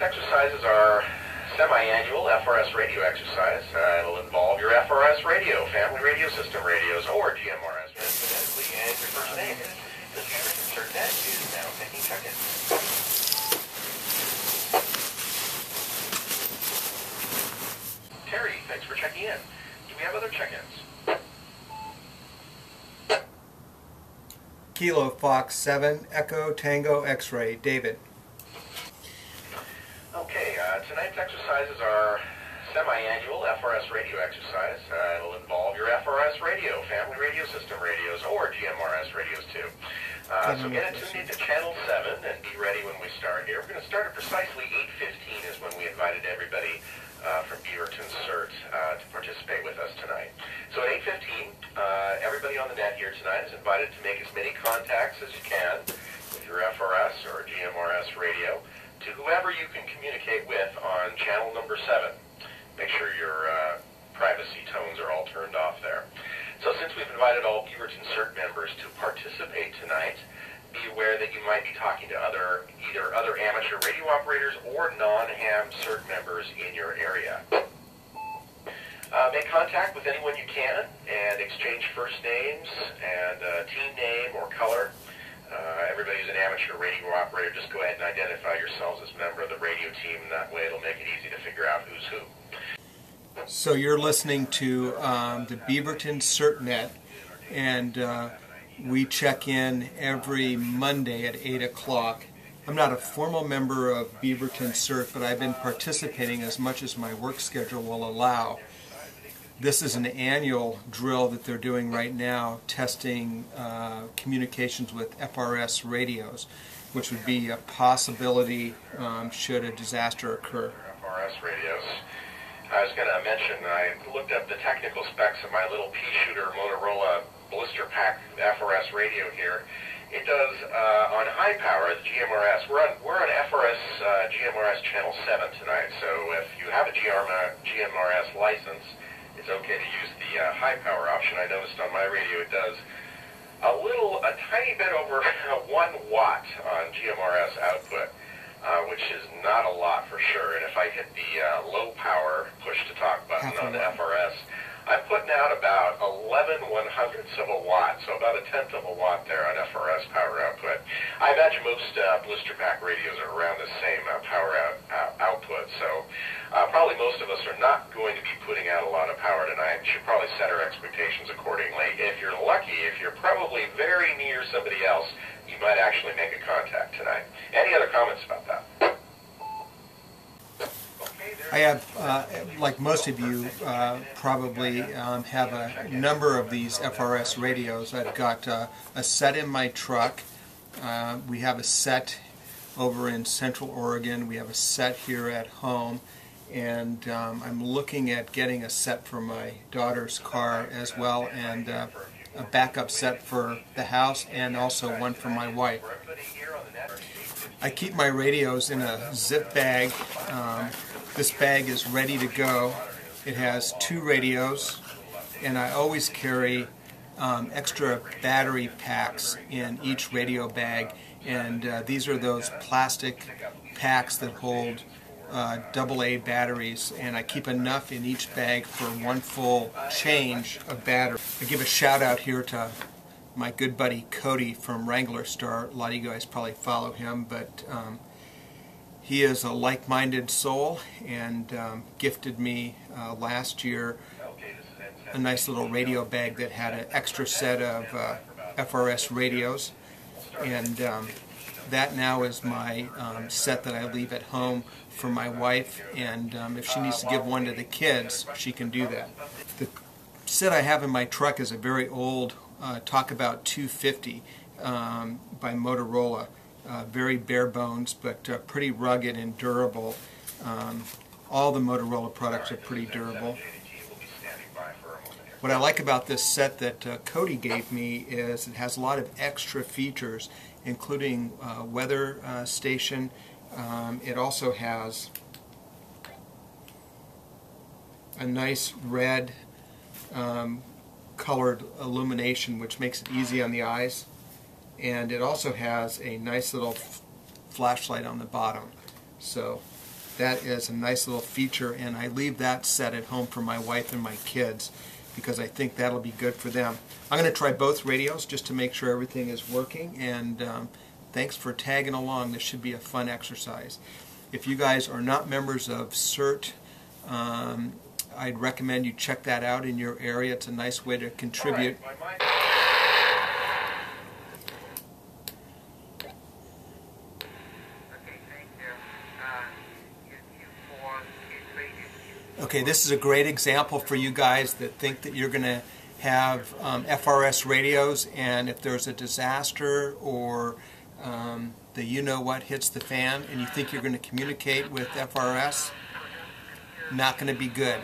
exercise is our semi-annual FRS radio exercise. It'll involve your FRS radio, family radio system radios, or GMRS phonetically, and your first name. The CERT FRS is now taking check-in. Terry, thanks for checking in. Do we have other check-ins? Kilo Fox 7 Echo Tango X-Ray. David. Okay, tonight's exercise is our semi-annual FRS radio exercise. It'll involve your FRS radio, family radio system radios, or GMRS radios too. So get it tuned into channel 7 and be ready when we start here. We're going to start at precisely 8:15 is when we invited everybody from Beaverton CERT to participate with us tonight. So at 8:15, everybody on the net here tonight is invited to make as many contacts as you can with your FRS or GMRS radio to whoever you can communicate with on channel number 7. Make sure your privacy tones are all turned off there. So since we've invited all Beaverton CERT members to participate tonight, be aware that you might be talking to either other amateur radio operators or non-ham CERT members in your area. Make contact with anyone you can and exchange first names and team name or color. Everybody who's an amateur radio operator, just go ahead and identify yourselves as a member of the radio team, and that way it'll make it easy to figure out who's who. So you're listening to the Beaverton CERTnet, and we check in every Monday at 8 o'clock. I'm not a formal member of Beaverton CERT, but I've been participating as much as my work schedule will allow. This is an annual drill that they're doing right now, testing communications with FRS radios, which would be a possibility should a disaster occur. FRS radios. I was going to mention, I looked up the technical specs of my little pea-shooter Motorola blister pack FRS radio here. It does, on high power, the GMRS, we're on FRS GMRS channel 7 tonight, so if you have a GMRS license, it's okay to use the high power option. I noticed on my radio it does a tiny bit over 1 watt on GMRS output, which is not a lot for sure. And if I hit the low power push to talk button on the FRS, I'm putting out about 11/100ths of a watt, so about 1/10 of a watt there on FRS power output. I imagine most blister pack radios are around the same power output, so probably most of us are not going to be putting out a lot of power tonight. We should probably set our expectations accordingly. If you're lucky, if you're probably very near somebody else, you might actually make a contact tonight. Any other comments about that? I have, like most of you, probably have a number of these FRS radios. I've got a set in my truck. We have a set over in Central Oregon. We have a set here at home. And I'm looking at getting a set for my daughter's car as well, and a backup set for the house, and also one for my wife. I keep my radios in a zip bag. This bag is ready to go. It has 2 radios, and I always carry extra battery packs in each radio bag, and these are those plastic packs that hold AA batteries, and I keep enough in each bag for 1 full change of battery. I give a shout out here to my good buddy Cody from Wrangler Star. A lot of you guys probably follow him, but he is a like-minded soul, and gifted me last year a nice little radio bag that had an extra set of FRS radios, and that now is my set that I leave at home for my wife, and if she needs to give one to the kids, she can do that. The set I have in my truck is a very old Talkabout 250 by Motorola. Very bare bones, but pretty rugged and durable. All the Motorola products are pretty durable. What I like about this set that Cody gave me is it has a lot of extra features, including weather station. It also has a nice red colored illumination, which makes it easy on the eyes. And it also has a nice little flashlight on the bottom. So That is a nice little feature, and I leave that set at home for my wife and my kids because I think that'll be good for them. I'm going to try both radios just to make sure everything is working, and thanks for tagging along. This should be a fun exercise. If you guys are not members of CERT, I'd recommend you check that out in your area. It's a nice way to contribute. Okay, this is a great example for you guys that think that you're going to have FRS radios, and if there's a disaster or the you-know-what hits the fan and you think you're going to communicate with FRS, not going to be good.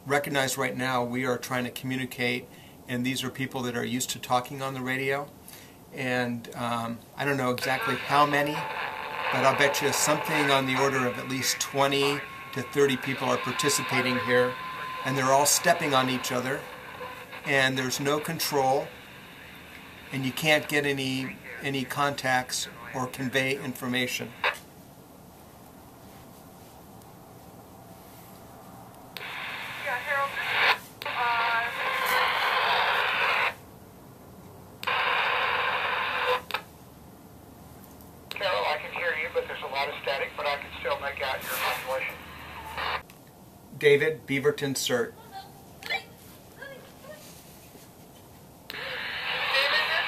Recognize right now we are trying to communicate, and these are people that are used to talking on the radio. And I don't know exactly how many, but I'll bet you something on the order of at least 20 to 30 people are participating here, and they're all stepping on each other, and there's no control, and you can't get any contacts or convey information. David, Beaverton, CERT. David, this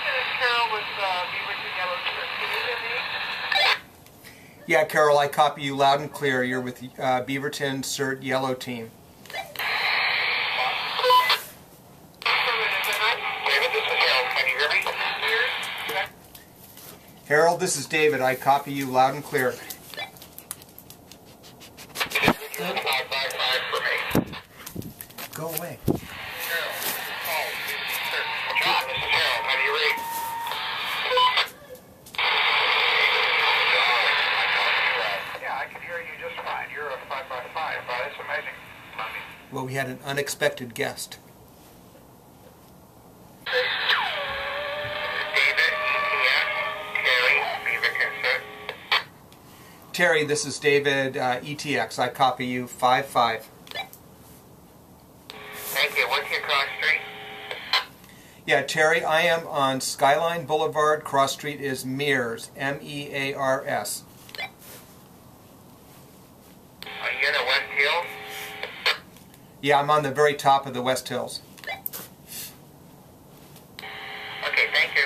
is Carol with Beaverton Yellow CERT. Can you hear me? Yeah, Carol, I copy you loud and clear. You're with Beaverton CERT Yellow Team. David, this is Harold. Can you hear me? Harold, this is David. I copy you loud and clear. Go away. John, this is Harold. How do you read? Yeah, I can hear you just fine. You're a 5x5. That's amazing. Well, we had an unexpected guest. Terry, this is David, ETX. I copy you 5-5. Thank you. What's your cross street? Yeah, Terry, I am on Skyline Boulevard. Cross street is Mears, M-E-A-R-S. Are you in the West Hills? Yeah, I'm on the very top of the West Hills. Okay, thank you.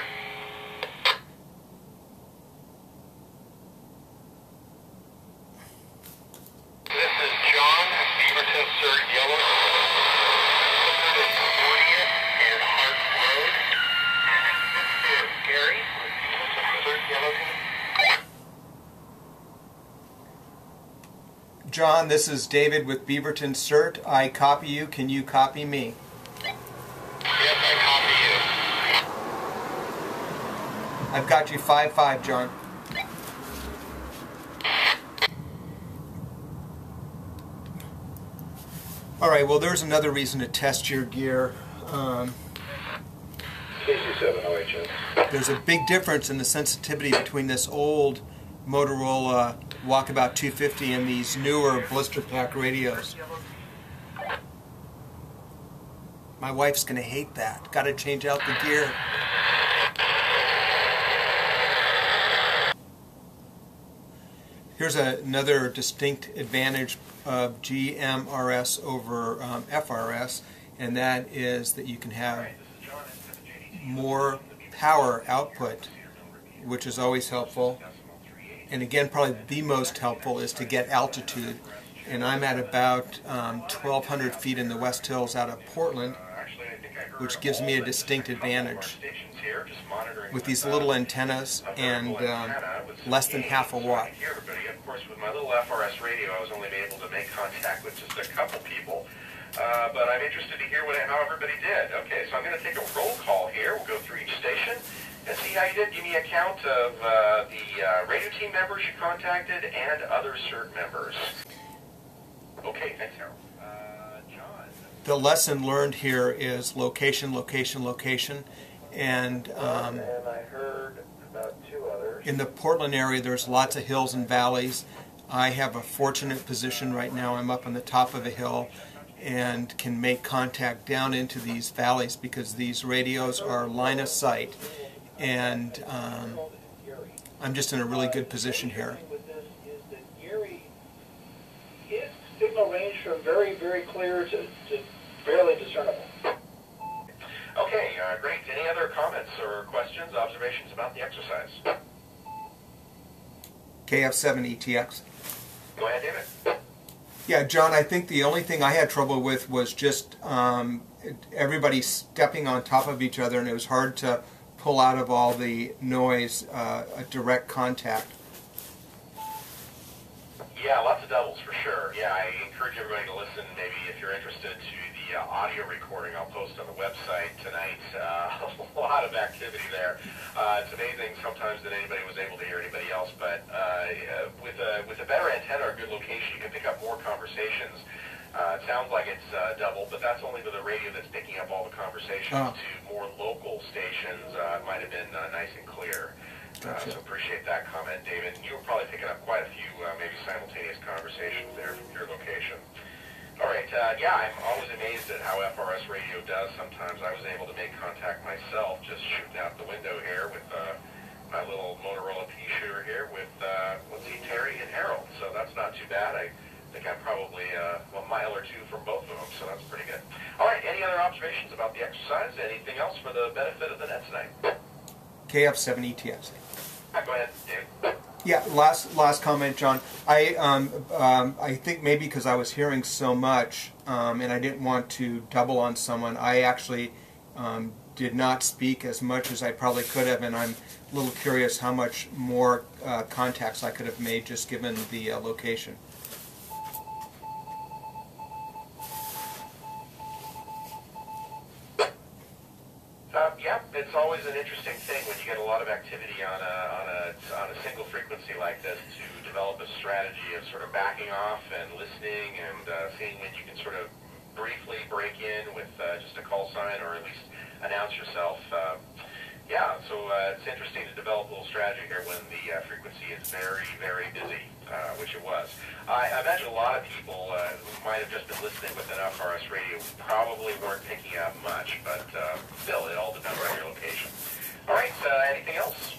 John, this is David with Beaverton CERT. I copy you. Can you copy me? Yes, I copy you. I've got you 5-5, John. All right, well, there's another reason to test your gear. There's a big difference in the sensitivity between this old Motorola Walkabout 250 and these newer blister pack radios. My wife's going to hate that. Got to change out the gear. Here's another distinct advantage of GMRS over FRS, and that is that you can have more power output, which is always helpful. And again, probably the most helpful is to get altitude. And I'm at about 1,200 feet in the West Hills out of Portland, which gives me a distinct advantage with these little antennas and less than half a watt. Of course, with my little FRS radio, I was only able to make contact with just a couple people. But I'm interested to hear how everybody did. Okay, so I'm going to take a roll call here. We'll go through each station and see how you did. Give me a count of the radio team members you contacted and other CERT members. Okay, thanks, Harold. John. The lesson learned here is location, location, location. And And I heard about 2 others. in the Portland area, there's lots of hills and valleys. I have a fortunate position right now. I'm up on the top of a hill and can make contact down into these valleys because these radios are line of sight, and I'm just in a really good position here. With this is that Gary, his signal range from very, very clear to barely discernible. Okay, great. Any other comments or questions, observations about the exercise? KF7 ETX. Go ahead, David. Yeah, John, I think the only thing I had trouble with was just everybody stepping on top of each other, and it was hard to pull out of all the noise a direct contact. Yeah, lots of doubles for sure. Yeah, I encourage everybody to listen, maybe if you're interested, to the audio recording I'll post on the website tonight. A lot of activity there. It's amazing sometimes that anybody was able to hear anybody else, but with a better antenna or good location, you can pick up more conversations. It sounds like it's double, but that's only with a radio that's picking up all the conversations. To more local stations, it might have been nice and clear. Gotcha. So appreciate that comment, David. And you were probably picking up quite a few maybe simultaneous conversations there from your location. All right, yeah, I'm always amazed at how FRS radio does. Sometimes I was able to make contact myself just shooting out the window here with my little Motorola pea shooter here with, let's see, Terry and Harold. So that's not too bad. I think I'm probably a mile or 2 from both of them, so that's pretty good. All right, any other observations about the exercise? Anything else for the benefit of the net tonight? KF7 ETX. Go ahead, Dave. Yeah, last comment, John. I think maybe because I was hearing so much and I didn't want to double on someone, I actually did not speak as much as I probably could have, and I'm a little curious how much more contacts I could have made just given the location. Yeah, it's always an interesting thing when you get a lot of activity on a single frequency like this to develop a strategy of sort of backing off and listening and seeing when you can sort of briefly break in with just a call sign or at least announce yourself. Yeah, so it's interesting to develop a little strategy here when the frequency is very, very busy, which it was. I imagine a lot of people who might have just been listening with an FRS radio probably weren't picking up much, but still, it all depends on your location. All right, anything else?